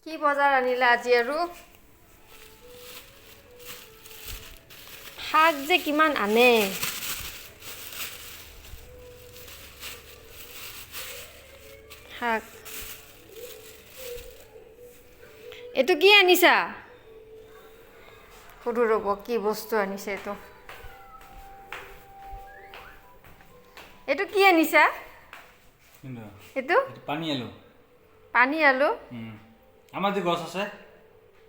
কি বজাৰ আনিলা আজি আৰু শাক যে কিমান আনে শাক এটো কি আনিছা সুধু ৰব কি বস্তু আনিছে এটো কি আনিছা এটো পানী আলু আমার যে গছ আছে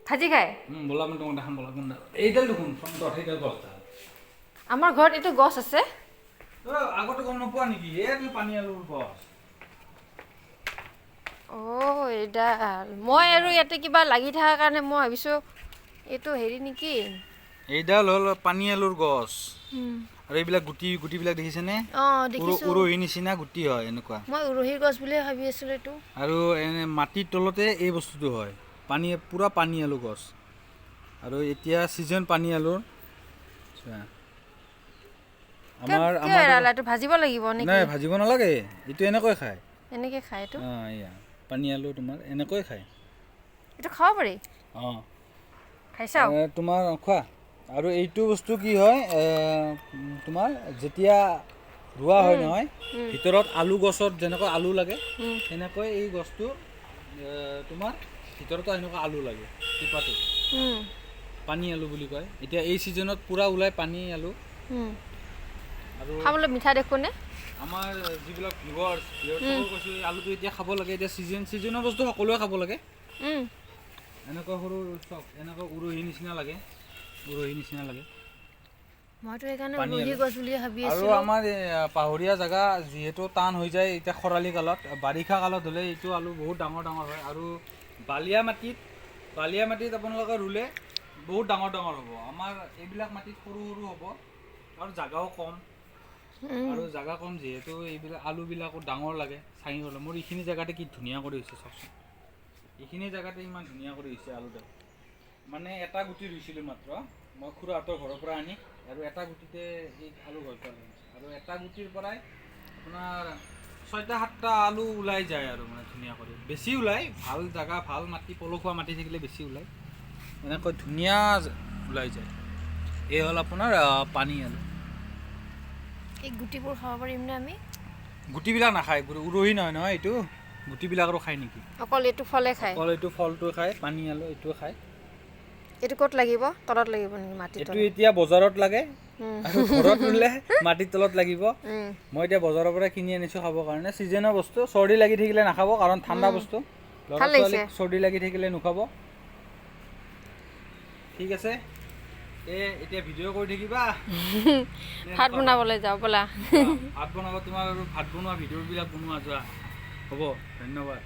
ভাজি খাই বলা আমি তোমাক দেখাম বলা কোনটা এইডাল দেখুন ফ্ৰণ্টত এইডাল গছটা আমাৰ ঘৰত এটো গছ আছে আগতে গম নোপোৱা নেকি এইটো পানী আলুৰ গছ ও এডাল মই আৰু ইয়াতে কিবা লাগি থাকাৰ কাৰণে মই ভাবিছো এটো হেৰি নেকি এইডাল হল পানী আলুৰ গছ আৰু এইবিলাক গুটিবিলাক দেখিছেনে দেখিছো উৰহি নিচিনা গুটি হয় এনেকুৱা মই উৰহিৰ গছ বুলি ভাবি আছিলো এটো আৰু এনে মাটিৰ তলতে এই বস্তুটো হয় পুৰা পানী আলু গছ আৰু এতিয়া সিজন পানী আলুৰ আমাৰ ভাজিব লাগিব নেকি নাই ভাজিব নালাগে এটো এনেকৈ খায় এনেকৈ খায় এটো এয়া পানী আলু তোমাৰ এনেকৈ খায় এটো খাব পাৰি খাইছাও তোমাৰ খোৱা আৰু এইটো বস্তু কি হয় তোমাৰ যেতিয়া ৰুৱা হয় নহয় ভিতৰত আলু গছত যেনেকৈ আলু লাগে সেনেকৈ এই গছটো তোমাৰ ভিতৰতো এনেকুৱা আলু লাগে টিপাটো পানী আলু বুলি কয় এতিয়া এই সিজনত পুৰা ওলাই পানী আলু আৰু খাবলৈ মিঠা দেখোনে আমাৰ যিবিলাক ভিউৱাৰ্ছ কৈছো আলুটো এতিয়া খাব লাগে এতিয়া সিজনৰ বস্তু সকলোৱে খাব লাগে এনেকুৱা সৰু চক এনেকুৱা উৰহি নিচিনা লাগে মইতো সেইকাৰণে উৰহি গছ বুলি ভাবি আছিলো আৰু আমাৰ পাহৰীয়া জাগা যিহেতু টান হৈ যায় এতিয়া খৰালি কালত বাৰিষা কালত হ'লে এইটো আলু বহুত ডাঙৰ হয় আৰু বালিয়া মাটিত আপোনালোকে ৰুলে বহুত ডাঙৰ হ'ব আমাৰ এইবিলাক মাটিত সৰু হ'ব আৰু জাগাও কম আৰু জাগা কম যিহেতু এইবিলাক আলুবিলাকো ডাঙৰ লাগে চাঙি হ'লে মোৰ এইখিনি জেগাতে কি ধুনীয়া কৰি হৈছে চাওকচোন এইখিনি জেগাতে ইমান ধুনীয়া কৰি হৈছে আলুডাল মানে এটা গুটি ৰুইছিলোঁ মাত্ৰ মই খুৰাহঁতৰ ঘৰৰ পৰা আনি আৰু এটা গুটিতে এই আলু গছডাল আৰু এটা গুটিৰ পৰাই আপোনাৰ 6টা 7টা আলু ওলাই যায় আৰু মানে ধুনীয়া কৰি বেছি ওলাই ভাল জাগা ভাল মাটি পলসুৱা মাটি থাকিলে বেছি ওলাই এনেকৈ ধুনীয়া ওলাই যায় এই হ'ল আপোনাৰ পানী আলু এই গুটিবোৰ খাব পাৰিমনে আমি গুটিবিলাক নাখায় উৰহি নহয় এইটো গুটিবিলাক আৰু খায় নেকি অকল এইটো ফলে খায় অকল এইটো ফলটো খায় পানী আলু এইটো খায় এইটো ক'ত লাগিব তলত লাগিব নেকি মাটিত এইটো এতিয়া বজাৰত লাগে আৰু ঘৰত ৰুলে মাটিৰ তলত লাগিব মই এতিয়া বজাৰৰ পৰা কিনি আনিছো খাবৰ কাৰণে সিজনৰ বস্তু চৰ্দি লাগি থাকিলে নাখাব কাৰণ ঠাণ্ডা বস্তু চৰ্দি লাগি থাকিলে নুখাব ঠিক আছে এতিয়া ভিডিঅ' কৰি থাকিবা ভাত বনাবলৈ যাওঁ বলা ভাত বনাব তোমাৰ আৰু ভাত বনোৱা ভিডিঅ'বিলাক বনোৱা যোৱা হ'ব ধন্যবাদ